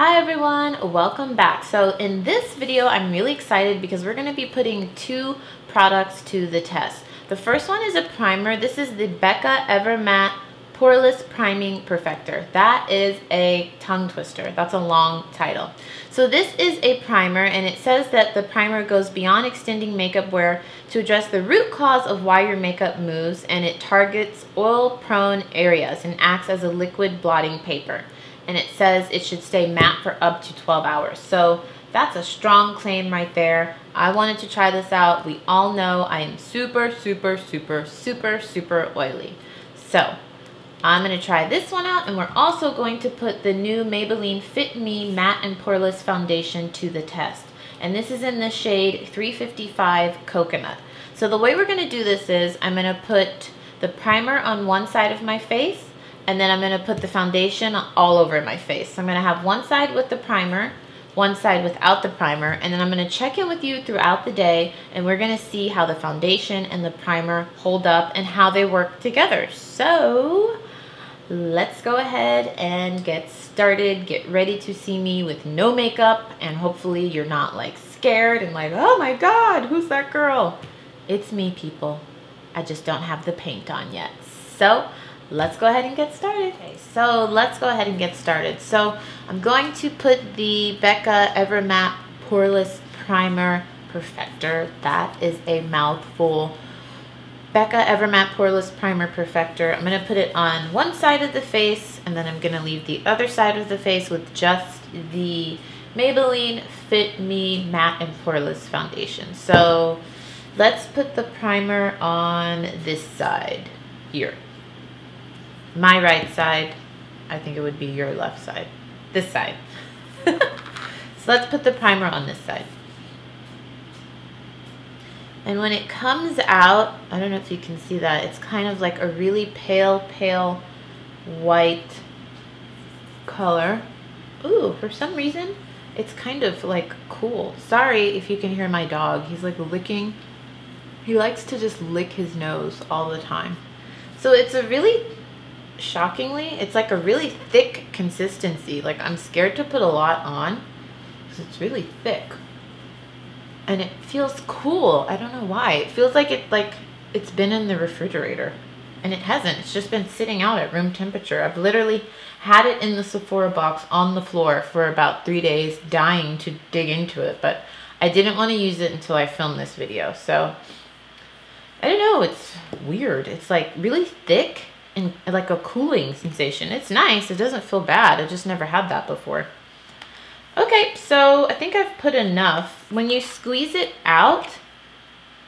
Hi everyone, welcome back. So in this video, I'm really excited because we're going to be putting two products to the test. The first one is a primer. This is the Becca Matte Poreless Priming Perfector. That is a tongue twister. That's a long title. So this is a primer, and it says that the primer goes beyond extending makeup wear to address the root cause of why your makeup moves, and it targets oil-prone areas and acts as a liquid blotting paper. And it says it should stay matte for up to 12 hours. So that's a strong claim right there. I wanted to try this out. We all know I am super oily. So I'm going to try this one out, and we're also going to put the new Maybelline Fit Me Matte and Poreless Foundation to the test. And this is in the shade 355 Coconut. So the way we're going to do this is I'm going to put the primer on one side of my face, and then I'm going to put the foundation all over my face. So I'm going to have one side with the primer, one side without the primer, and then I'm going to check in with you throughout the day, and we're going to see how the foundation and the primer hold up and how they work together. So let's go ahead and get started. Get ready to see me with no makeup, and hopefully you're not like scared and like, oh my god, who's that girl? It's me, people. I just don't have the paint on yet. So let's go ahead and get started. Okay, so let's go ahead and get started. So I'm going to put the Becca Matte Poreless Primer Perfector. That is a mouthful. Becca Matte Poreless Primer Perfector. I'm going to put it on one side of the face, and then I'm going to leave the other side of the face with just the Maybelline Fit Me Matte and Poreless Foundation. So let's put the primer on this side here. My right side. I think it would be your left side. This side. So let's put the primer on this side. And when it comes out, I don't know if you can see that, it's kind of like a really pale white color. Ooh, for some reason, it's kind of like cool. Sorry if you can hear my dog. He's like licking. He likes to just lick his nose all the time. So it's a really, shockingly, it's like a really thick consistency. Like, I'm scared to put a lot on because it's really thick. And it feels cool. I don't know why. It feels like it's been in the refrigerator. And it hasn't. It's just been sitting out at room temperature. I've literally had it in the Sephora box on the floor for about 3 days, dying to dig into it. But I didn't want to use it until I filmed this video. So, I don't know. It's weird. It's like really thick and like a cooling sensation. It's nice. It doesn't feel bad. I just never had that before. Okay, so I think I've put enough. When you squeeze it out,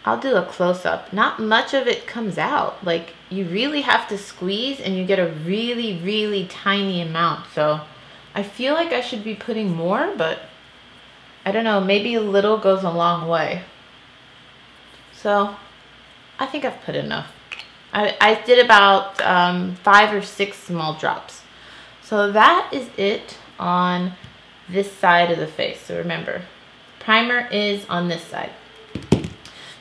I'll do a close-up. Not much of it comes out. Like, you really have to squeeze, and you get a really tiny amount. So I feel like I should be putting more, but I don't know, maybe a little goes a long way. So I think I've put enough. I did about 5 or 6 small drops. So that is it on this side of the face. So remember, primer is on this side.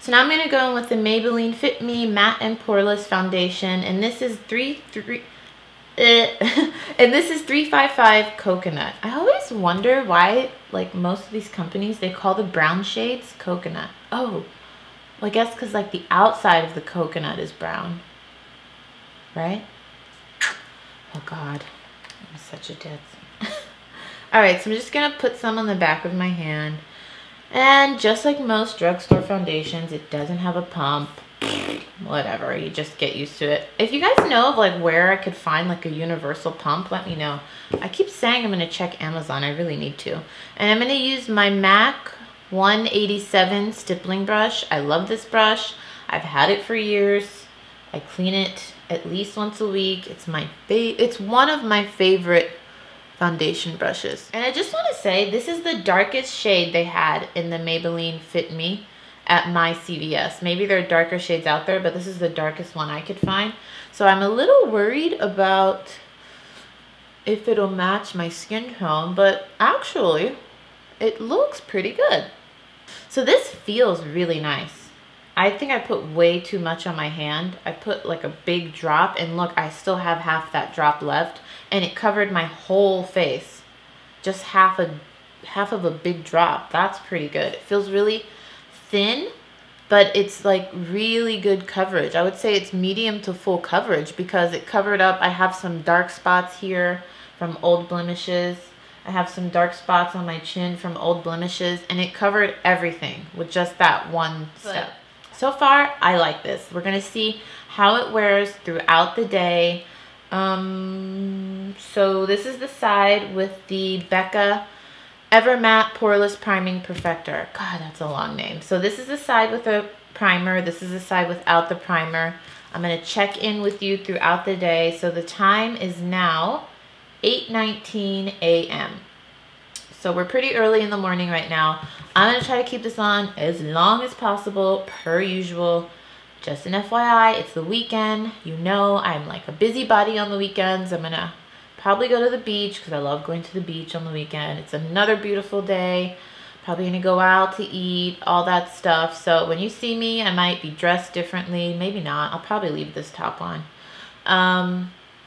So now I'm going to go in with the Maybelline Fit Me Matte and Poreless Foundation, and this is 355 Coconut. I always wonder why, like most of these companies, they call the brown shades coconut. Oh, well, I guess because like the outside of the coconut is brown, right? Oh God, I'm such a ditz. Alright, so I'm just going to put some on the back of my hand. And just like most drugstore foundations, it doesn't have a pump. Whatever, you just get used to it. If you guys know of like where I could find like a universal pump, let me know. I keep saying I'm going to check Amazon. I really need to. And I'm going to use my MAC 187 Stippling Brush. I love this brush. I've had it for years. I clean it at least once a week. It's one of my favorite foundation brushes. And I just want to say, this is the darkest shade they had in the Maybelline Fit Me at my CVS. Maybe there are darker shades out there, but this is the darkest one I could find. So I'm a little worried about if it'll match my skin tone, but actually it looks pretty good. So this feels really nice. I think I put way too much on my hand. I put like a big drop, and look, I still have half that drop left, and it covered my whole face. just half of a big drop. That's pretty good. It feels really thin, but it's like really good coverage. I would say it's medium to full coverage because it covered up. I have some dark spots here from old blemishes. I have some dark spots on my chin from old blemishes, and it covered everything with just that one step. So far, I like this. We're gonna see how it wears throughout the day. So this is the side with the Becca Matte Poreless Priming Perfector. God, that's a long name. So this is the side with the primer. This is the side without the primer. I'm gonna check in with you throughout the day. So the time is now 8:19 a.m. So we're pretty early in the morning right now. I'm gonna try to keep this on as long as possible, per usual. Just an FYI, it's the weekend. You know, I'm like a busybody on the weekends. I'm gonna probably go to the beach because I love going to the beach on the weekend. It's another beautiful day. Probably gonna go out to eat, all that stuff. So when you see me, I might be dressed differently. Maybe not. I'll probably leave this top on.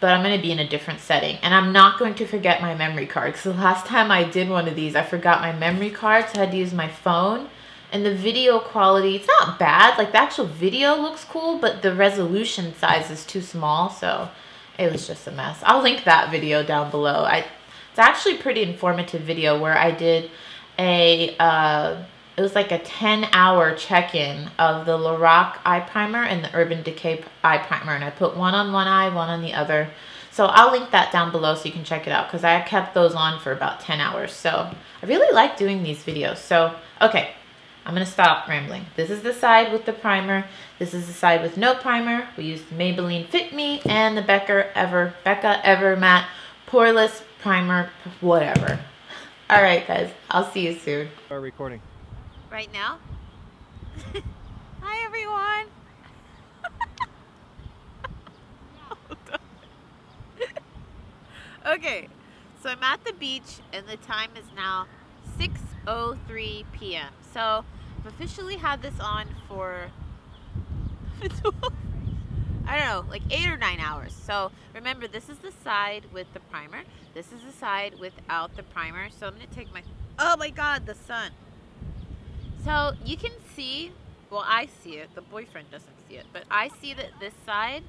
But I'm going to be in a different setting. And I'm not going to forget my memory card. Because the last time I did one of these, I forgot my memory card. So I had to use my phone. And the video quality, it's not bad. Like the actual video looks cool. But the resolution size is too small. So it was just a mess. I'll link that video down below. It's actually a pretty informative video where I did it was like a 10-hour check-in of the Lorac eye primer and the Urban Decay eye primer. And I put one on one eye, one on the other. So I'll link that down below so you can check it out because I kept those on for about 10 hours. So I really like doing these videos. So, okay, I'm going to stop rambling. This is the side with the primer. This is the side with no primer. We used the Maybelline Fit Me and the Becca Matte Poreless Primer, whatever. All right, guys, I'll see you soon. Start recording. Right now? Hi, everyone. Okay, so I'm at the beach and the time is now 6:03 p.m. So I've officially had this on for I don't know, like 8 or 9 hours. So remember, this is the side with the primer. This is the side without the primer. So I'm gonna take my, oh my God, the sun. So you can see, well, I see it, the boyfriend doesn't see it, but I see that this side,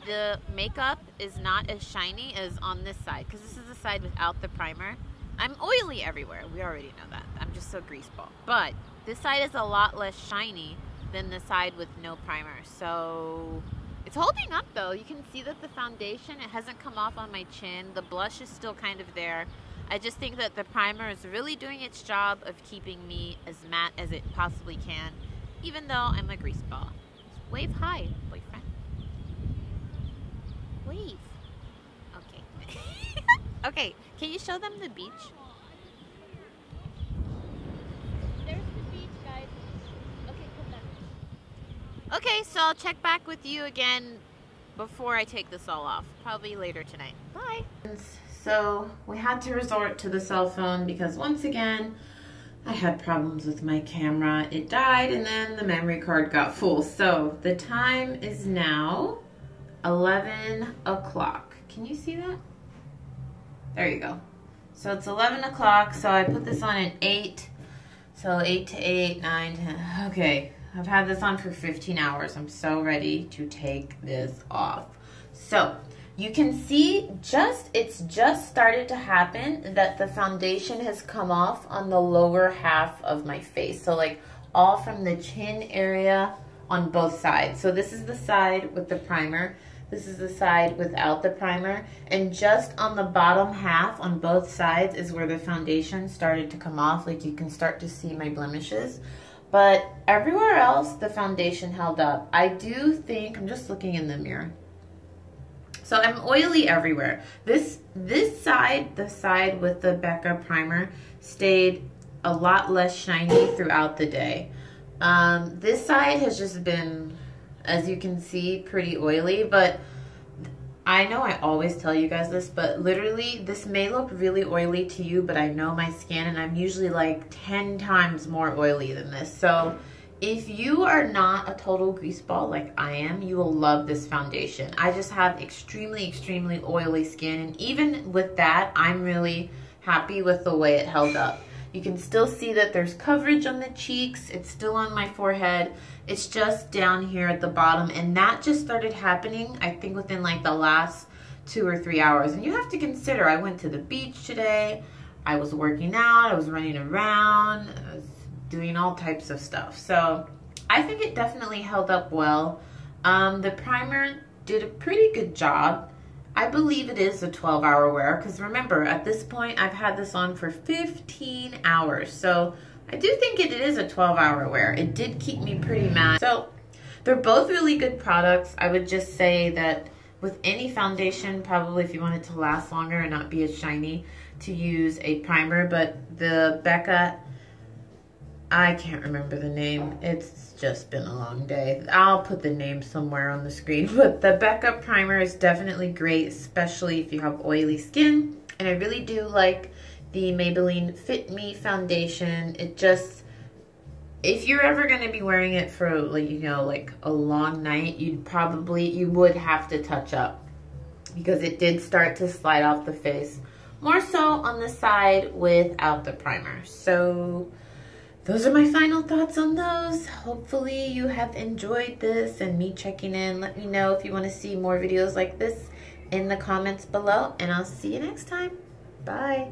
the makeup is not as shiny as on this side, because this is the side without the primer. I'm oily everywhere, we already know that. I'm just so greaseball. But this side is a lot less shiny than the side with no primer. So it's holding up though. You can see that the foundation, it hasn't come off on my chin. The blush is still kind of there. I just think that the primer is really doing its job of keeping me as matte as it possibly can, even though I'm a grease ball. Wave hi, boyfriend. Wave. Okay. Okay, can you show them the beach? There's the beach, guys. Okay, come back. Okay, so I'll check back with you again before I take this all off. Probably later tonight. Bye. So we had to resort to the cell phone because once again, I had problems with my camera. It died and then the memory card got full. So the time is now 11 o'clock. Can you see that? There you go. So it's 11 o'clock. So I put this on at 8. So 8 to 8, 9, 10. Okay, I've had this on for 15 hours. I'm so ready to take this off. So you can see it's just started to happen that the foundation has come off on the lower half of my face. So like all from the chin area on both sides. So this is the side with the primer. This is the side without the primer. And just on the bottom half on both sides is where the foundation started to come off. Like you can start to see my blemishes. But everywhere else, the foundation held up. I do think, I'm just looking in the mirror. So I'm oily everywhere. This side, the side with the Becca primer, stayed a lot less shiny throughout the day. This side has just been, as you can see, pretty oily, but I know I always tell you guys this, but literally this may look really oily to you, but I know my skin and I'm usually like 10 times more oily than this. So if you are not a total grease ball like I am, you will love this foundation. I just have extremely, extremely oily skin. And even with that, I'm really happy with the way it held up. You can still see that there's coverage on the cheeks. It's still on my forehead. It's just down here at the bottom. And that just started happening, I think, within like the last 2 or 3 hours. And you have to consider, I went to the beach today. I was working out. I was running around. I was doing all types of stuff. So I think it definitely held up well. The primer did a pretty good job. I believe it is a 12-hour wear because remember, at this point, I've had this on for 15 hours. So I do think it is a 12-hour wear. It did keep me pretty matte. So they're both really good products. I would just say that with any foundation, probably if you want it to last longer and not be as shiny, to use a primer. But the Becca, I can't remember the name. It's just been a long day. I'll put the name somewhere on the screen. But the Becca primer is definitely great, especially if you have oily skin. And I really do like the Maybelline Fit Me foundation. It just, if you're ever going to be wearing it for, like, you know, like a long night, you would have to touch up because it did start to slide off the face. More so on the side without the primer. So those are my final thoughts on those. Hopefully you have enjoyed this and me checking in. Let me know if you want to see more videos like this in the comments below, and I'll see you next time. Bye.